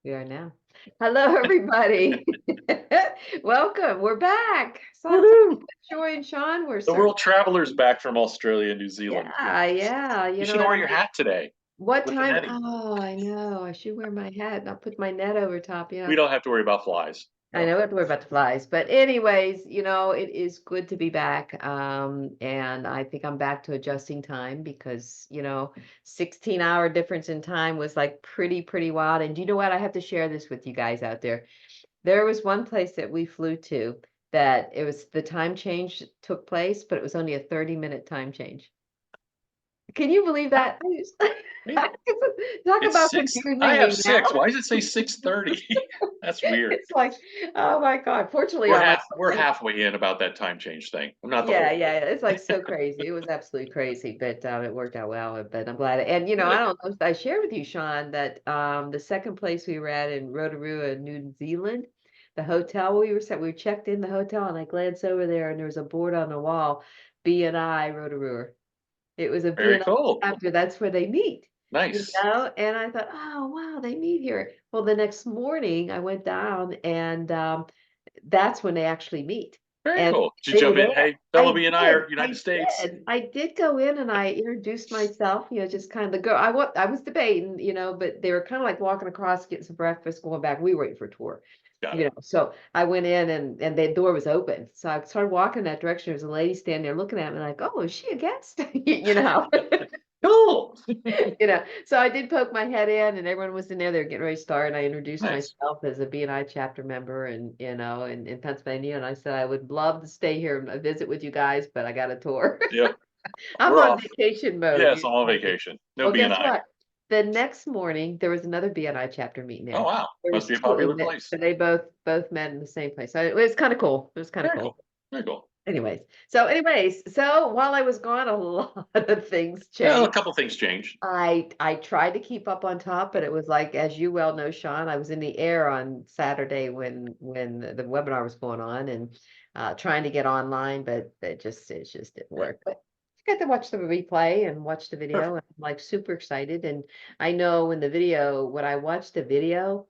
We are now. Hello, everybody. Welcome. We're back. So Woohoo! Joy and Sean, we're The certainly world traveler's back from Australia and New Zealand. yeah, yeah. You You know should what? wear your hat today What with the time? netting. Oh, I know. I should wear my hat. I'll put my net over top. We don't have to worry about flies. I know No. we have to worry about the flies, but anyways, it is good to be back. And I think I'm back to adjusting time because 16-hour difference in time was like pretty wild. And do you know what? I have to share this with you guys out there. There was one place that we flew to that it was the time change took place, but it was only a 30-minute time change. Can you believe that? Wait, Talk it's about 6. I confusing have me now. 6. Why does it say 6:30? That's weird. It's like, oh my God. Fortunately, We're on my we're halfway in about that time change thing. I'm not the yeah, whole yeah, it's like so crazy. It was absolutely crazy, but it worked out well. But I'm glad. And I good. don't know if I shared with you, Sean, that the second place we were at in Rotorua, New Zealand, the hotel we were set, we checked in the hotel, and I glanced over there, and there was a board on the wall, BNI Rotorua. It was a Very BNI cool. chapter. That's where they meet. Nice. And I thought, oh wow, they meet here. Well, the next morning I went down, and that's when they actually meet. Very And cool. Did you they were jump in? there. Hey, fellow B and I are I United States. I did go in and I introduced myself, just kind of the girl. I was debating, but they were kind of like walking across, getting some breakfast, going back. We were waiting for a tour, Got it. So I went in and the door was open. So I started walking in that direction. There was a lady standing there looking at me like, oh, is she a guest? Cool. So I did poke my head in and everyone was in there. They were getting ready to start. And I introduced Nice. myself as a BNI chapter member and, in Pennsylvania. And I said, I would love to stay here and visit with you guys, but I got a tour. Yep. I'm We're on off. vacation mode. Yes, I'm on vacation. No Well, B and guess I. what? The next morning, there was another BNI chapter meeting Oh there. wow. There Must was be a two of popular them place. they both met in the same place. So it was kind of cool. It was kind of Very cool. cool. Very cool. So while I was gone, a lot of things Well, a changed. couple things changed. I tried to keep up on top, but it was like, as you well know, Sean, I was in the air on Saturday when the webinar was going on and trying to get online, but it just didn't Right. work. But I got to watch the replay and watch the video, Perfect. and I'm like super excited. And I know when I watched the video,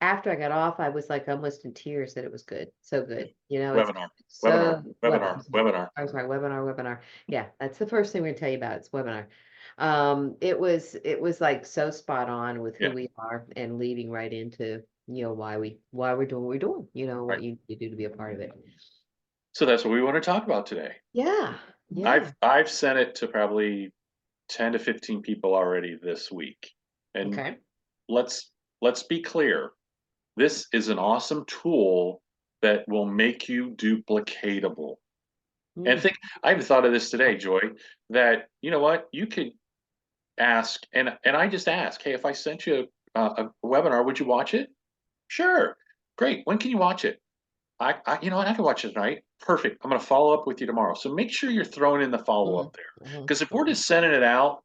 after I got off, I was like almost in tears that it was good, so good. It's Webinar. Webinar. so Webinar. Webinar. I'm sorry, webinar. Yeah, that's the first thing we're gonna tell you about. It's webinar. It was like so spot on with who Yeah. we are and leading right into why we're doing what we're doing. Right. What you do to be a part of it. So that's what we want to talk about today. Yeah, yeah. I've sent it to probably 10 to 15 people already this week. And Okay. let's let's be clear. This is an awesome tool that will make you duplicatable. And Mm, think I even thought of this today, Joy, that you know what? You could ask and I just ask, hey, if I sent you a webinar, would you watch it? Sure. Great. When can you watch it? You know what? I can watch it tonight. Perfect. I'm going to follow up with you tomorrow. So make sure you're throwing in the follow up mhm, there. mhm, Because if we're mhm, just sending it out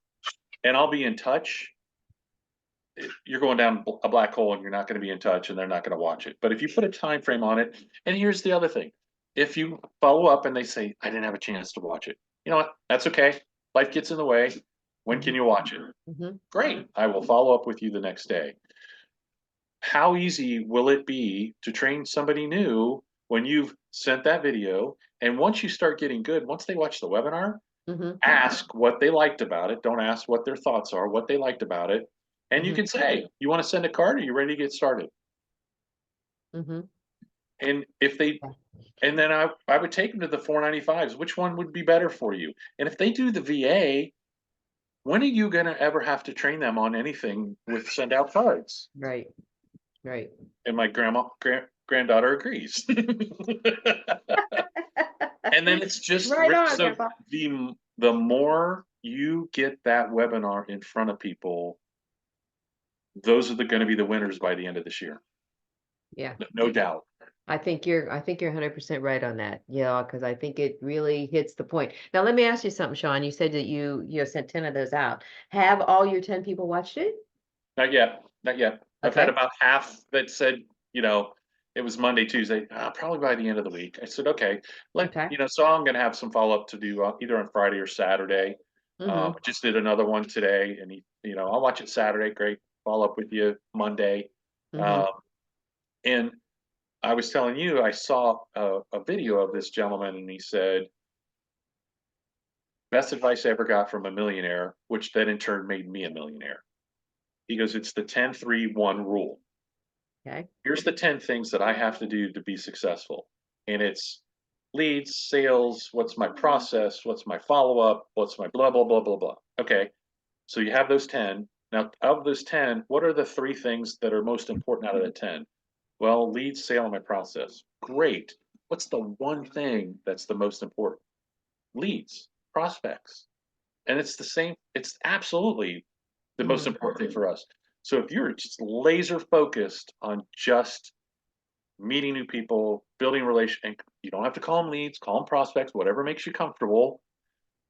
and I'll be in touch, you're going down a black hole and you're not going to be in touch and they're not going to watch it. But if you put a time frame on it, and here's the other thing. If you follow up and they say, I didn't have a chance to watch it, you know what? That's okay. Life gets in the way. When can mhm, you watch it? mhm, Great. I will follow up with you the next day. How easy will it be to train somebody new when you've sent that video? And once you start getting good, once they watch the webinar, mhm, ask what they liked about it. Don't ask what their thoughts are, what they liked about it. And you mhm, can say, you want to send a card? Are you ready to get started? mhm. And if they, Yeah. and then I would take them to the 495s. Which one would be better for you? And if they do the VA, when are you going to ever have to train them on anything with send out cards? Right, right. And my granddaughter agrees. And then it's just Right on, so Grandpa. the more you get that webinar in front of people, those are going to be the winners by the end of this year. Yeah. No doubt. I think you're 100% right on that. Yeah, because I think it really hits the point. Now, let me ask you something, Sean. You said that you sent 10 of those out. Have all your 10 people watched it? Not yet. Not yet. I've had Okay. about half that said, you know, it was Monday, Tuesday, probably by the end of the week. I said, okay, Okay. so I'm going to have some follow up to do either on Friday or Saturday. I Mm-hmm. just did another one today, and I'll watch it Saturday. Great. Follow up with you Monday. Mhm. Um, and I was telling you, I saw a video of this gentleman, and he said, best advice I ever got from a millionaire, which then in turn made me a millionaire. He goes, it's the 10-3-1 rule. Okay. Here's the 10 things that I have to do to be successful. And it's leads, sales, what's my process, what's my follow up, what's my blah, blah, blah, blah, blah. Okay. So you have those 10. Now, of those 10, what are the three things that are most important out of the 10? Well, lead, sale, and my process. Great. What's the one thing that's the most important? Leads, prospects. And it's the same, it's absolutely the most Mhm. important thing for us. So if you're just laser focused on just meeting new people, building relation, and you don't have to call them leads, call them prospects, whatever makes you comfortable.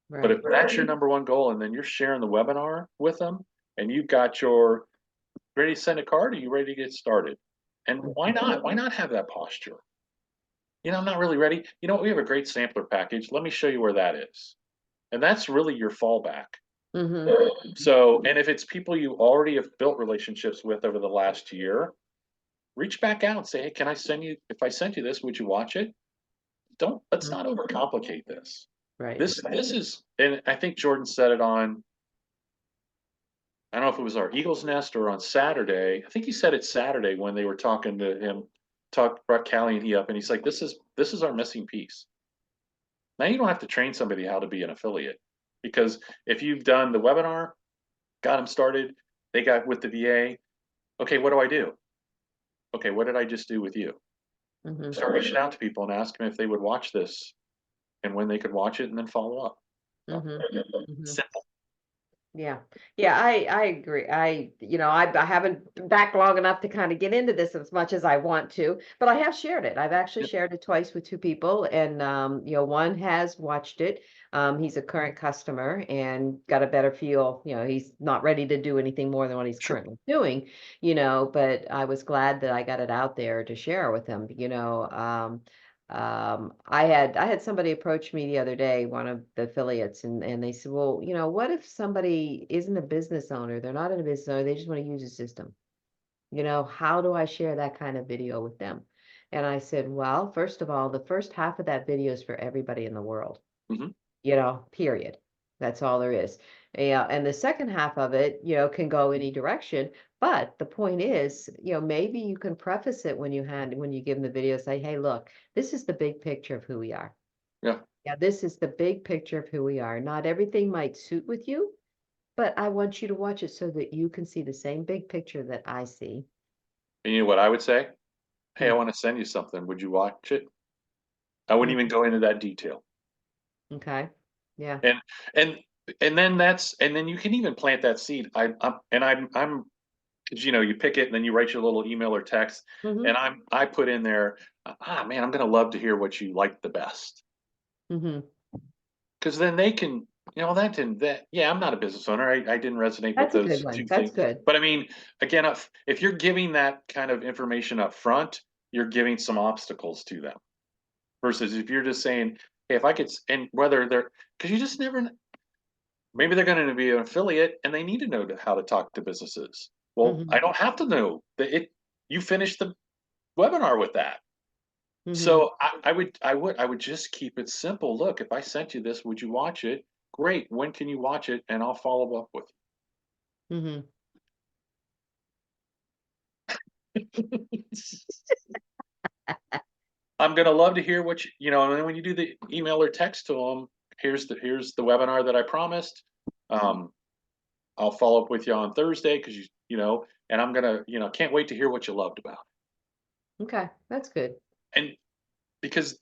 But if Right. that's your number one goal, and then you're sharing the webinar with them, and you've got your ready to send a card, are you ready to get started? And why Mhm. not? Why not have that posture? I'm not really ready. You know what? We have a great sampler package. Let me show you where that is. And that's really your fallback. Mhm. So, and if it's people you already have built relationships with over the last year, reach back out and say, hey, can I send you, if I sent you this, would you watch it? Don't, let's Mhm. not overcomplicate this. Right. This is, and I think Jordan said it on, I don't know if it was our Eagles Nest or on Saturday. I think he said it Saturday when they were talking to him, brought Callie and he up, and he's like, this is our missing piece. Now you don't have to train somebody how to be an affiliate, because if you've done the webinar, got them started, they got with the VA. Okay, what do I do? Okay, what did I just do with you? Mhm. Start reaching out to people and ask them if they would watch this and when they could watch it, and then follow up. Mhm. Mhm. Simple. Yeah. Yeah, I agree. I haven't been back long enough to kind of get into this as much as I want to, but I have shared it. I've actually Yep. shared it twice with two people, and one has watched it. He's a current customer and got a better feel. He's not ready to do anything more than what he's Sure. currently doing, but I was glad that I got it out there to share with him. I had somebody approach me the other day, one of the affiliates, and they said, well, what if somebody isn't a business owner? They're not in a business owner, they just want to use a system. How do I share that kind of video with them? And I said, well, first of all, the first half of that video is for everybody in the world, Hmm. period. That's all there is. Yeah, and the second half of it, can go any direction. But the point is, maybe you can preface it when you give them the video, say, hey, look, this is the big picture of who we are. Yeah. Yeah, this is the big picture of who we are. Not everything might suit with you, but I want you to watch it so that you can see the same big picture that I see. And you know what I would say? Hey, I Hmm. want to send you something. Would you watch it? I wouldn't even Hmm. go into that detail. Okay. Yeah. And and and then you can even plant that seed. I'm because you pick it and then you write your little email or text, Hmm. and I put in there, man, I'm gonna love to hear what you like the best, Hmm. because then they can, that yeah, I'm not a business owner. I didn't resonate with That's a good those one. two That's things, good. but I mean, again, if you're giving that kind of information up front, you're giving some obstacles to them. Versus if you're just saying, hey, if I could, and whether they're, because you just never, maybe they're going to be an affiliate and they need to know how to talk to businesses. Well, I Hmm. don't have to know that it. You finish the webinar with that. Hmm. So I would just keep it simple. Look, if I sent you this, would you watch it? Great. When can you watch it? And I'll follow up with Hmm. you. I'm gonna love to hear what and then when you do the email or text to them, here's the webinar that I promised. Um, I'll follow up with you on Thursday because and I'm gonna, can't wait to hear what you loved about Okay. That's good. it. And because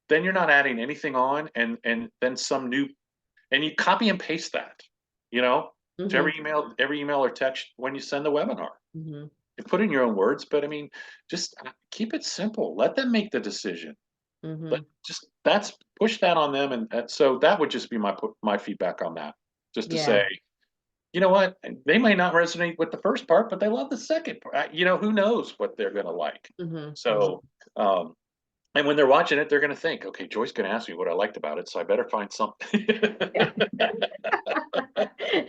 then you're not adding anything on, and then some new, and you copy and paste that, you know, to Hmm. every email or text when you send the webinar. Hmm. You put in your own words, but I mean, just keep it simple. Let them make the decision. But Hmm. just that's push that on them, and so that would just be my feedback on that. Just to say, Yeah. you know what, they may not resonate with the first part, but they love the second part. Who knows what they're going to like. Hmm. Hmm. So, um, And when they're watching it, they're gonna think, okay, Joy's gonna ask me what I liked about it, so I better find something.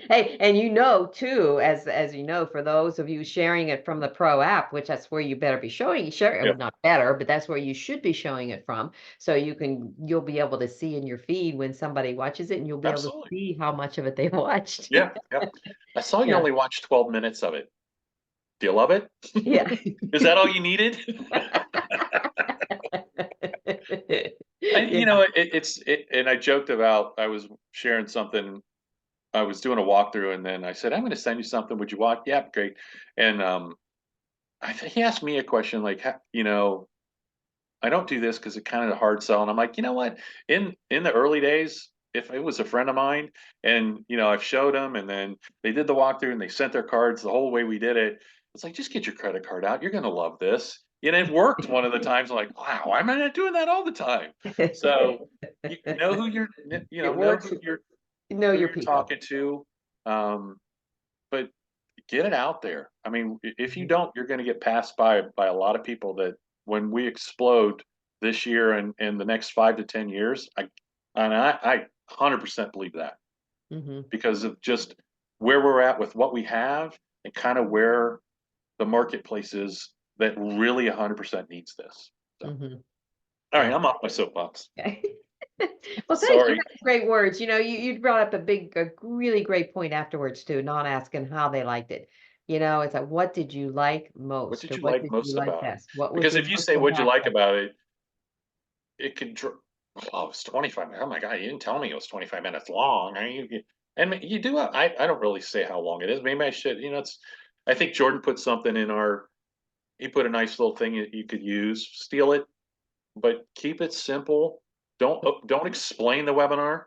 Hey, and you know too, as you know, for those of you sharing it from the Pro app, which that's where you better be share Yeah, not better, but that's where you should be showing it from. So you'll be able to see in your feed when somebody watches it, and you'll be able to absolutely. see how much of it they watched. Yeah, yeah. I saw you Yeah. only watched 12 minutes of it. Do you love it? Yeah. Is that all you needed? Yeah. And I joked about I was sharing something. I was doing a walkthrough, and then I said, "I'm going to send you something. Would you watch?" Yeah, great. And he asked me a question like, I don't do this because it kind of hard sell. And I'm like, you know what? In the early days, if it was a friend of mine, and I've showed them, and then they did the walkthrough, and they sent their cards the whole way we did it. It's like, just get your credit card out. You're going to love this. And it worked one of the times. I'm like, wow, why am I not doing that all the time? So you know who you're, It know works. who you're You know who your you're people. talking to, but get it out there. I mean, if you Mhm. don't, you're going to get passed by a lot of people that when we explode this year and the next 5 to 10 years, I 100% believe that Mhm. because of just where we're at with what we have and kind of where the marketplace is that really 100% needs this. So, Mhm. all right, Yeah. I'm off my soapbox. Okay. Well, thanks for Sorry. those great words. You brought up a really great point afterwards too, not asking how they liked it. It's like, what did you like What most, did or you what like did you most like about it? best? What was Because your if you most say what'd you like impactful? about it, it could oh, it's 25 minutes. Oh my God, you didn't tell me it was 25 minutes long. I mean, and you do, I don't really say how long it is. Maybe I should, I think Jordan put something in he put a nice little thing that you could use, steal it, but keep it simple. Don't explain the webinar.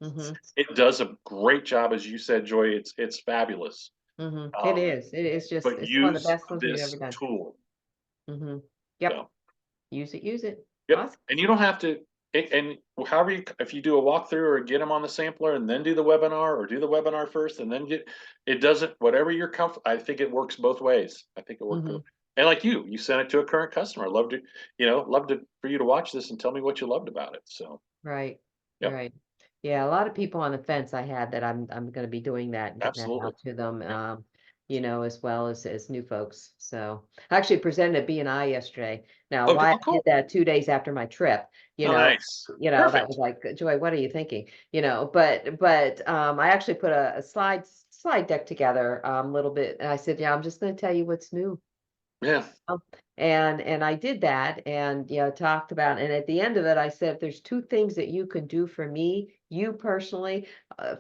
Mm-hmm. It does a great job, as you said, Joy. It's fabulous. Mm-hmm. It Um, is. It is just, but it's one of the use best ones we've ever this done. tool. Mm-hmm. Yep. So. Use it. Use it. Yep, Awesome. and you don't have to, and however if you do a walkthrough or get them on the sampler and then do the webinar or do the webinar first and then it doesn't, whatever you're comfortable, I think it works both ways. I think it worked Mm-hmm. both. And like you sent it to a current customer. Love to for you to watch this and tell me what you loved about it. So, Right. yep, Right. Yeah, a lot of people on the fence I had that I'm going to be doing that and getting that absolutely. out to them, Yeah. as well as new folks. So I actually presented at BNI yesterday. Now, why I Oh, did cool. that 2 days after my trip, Oh, nice. that was Perfect. like, Joy, what are you thinking? But I actually put a slide deck together, little bit, and I said, yeah, I'm just going to tell you what's new. Yeah. Um, and I did that, and talked about, and at the end of it I said, if there's two things that you can do for me, you personally,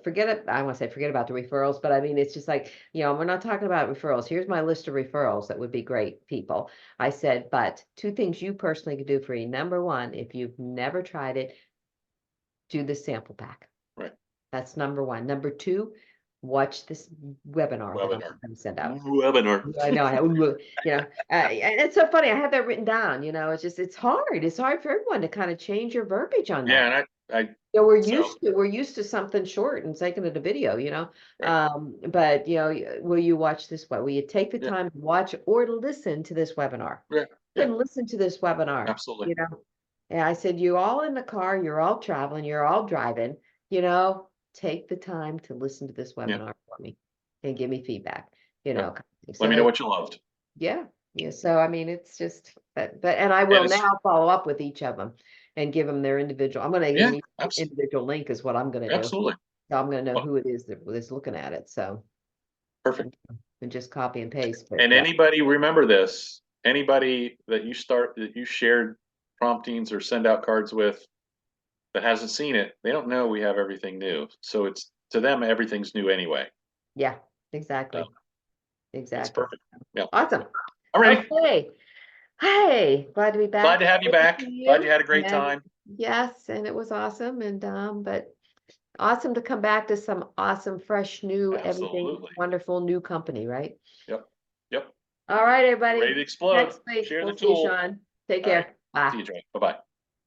forget it, I want to say forget about the referrals, but I mean it's just like, we're not talking about referrals. Here's my list of referrals that would be great people. I said, but two things you personally could do for me. Number one, if you've never tried it, do the sample pack. Right. That's number one. Number two, watch this webinar that I'm Webinar. going to send out. Webinar. I know, and it's so funny. I have that written down. It's hard. It's hard for everyone to kind of change your verbiage on that. Yeah, and I We're so used to something short and taking it a video. right. But will you watch this? Will you take the Yeah, time to watch or listen to this webinar? yeah, yeah, And listen to this webinar. absolutely. You know, and I said, you all in the car, you're all traveling, you're all driving. Take the time to listen to this Yeah, webinar for me and give me feedback. You yeah. know, Let so me know that what you loved. yeah. Yeah. So I mean, it's just and I And will it's now follow up with each of them and give them their individual. I'm going to give yeah, them each individual link is what I'm going to do. absolutely. So I'm going to know Well, who it is that is looking at it. So perfect. and just copy and paste. But And anybody remember this? Anybody that you shared promptings or send out cards with that hasn't seen it, they don't know we have everything new. So it's to them everything's new anyway. yeah, So exactly. it's Exactly. perfect. Yeah. Awesome. All right. Okay. Hey, glad to be Glad back. to have you Good to back. see Glad you you. had a great And time. yes, and it was awesome. And but awesome to come back to some awesome, fresh, new, everything Absolutely. wonderful new company, right? Yep. Yep. All right, We're ready everybody. to explode. Next week, Share we'll the see you, tool. Sean. Take All right. care. Bye. See you, Joy. Bye bye.